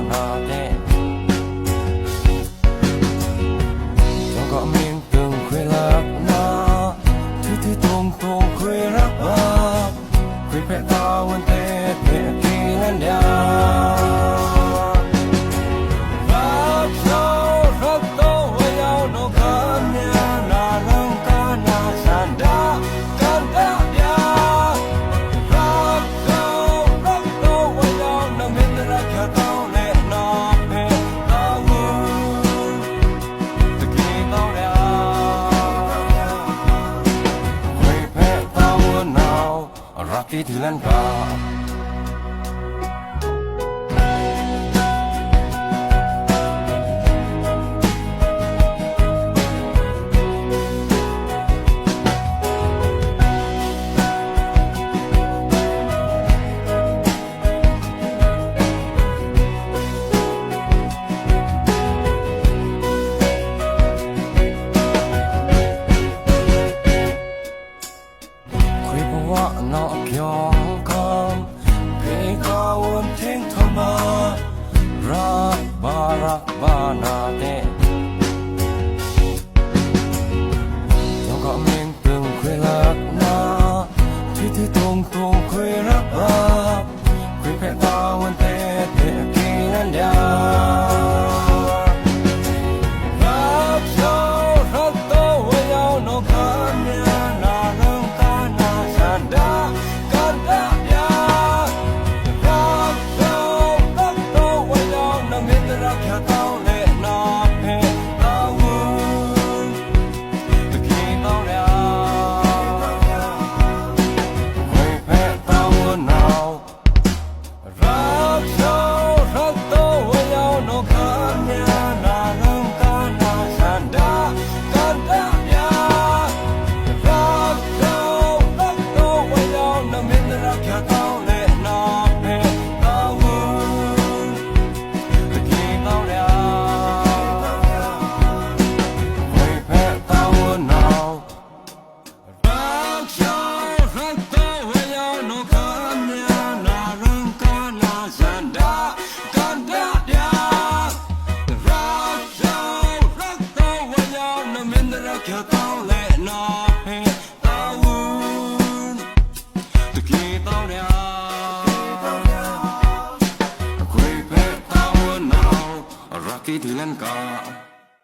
နာတဲ့ကျွန်ကမင်းတုံခွေလာနာသူသူတုံတုံခွေရပါခွေဖက်တာဝန်တဲ့ပြေပြေလန်းညာRocky Dilanka nó kêu con vì có uốn thiên thầm mơ ra ba na te trong có mình từng khuya lạc na thi tung khuya rap ba khuya phải ta uốn te kỳ nan ya Rocky Dilanka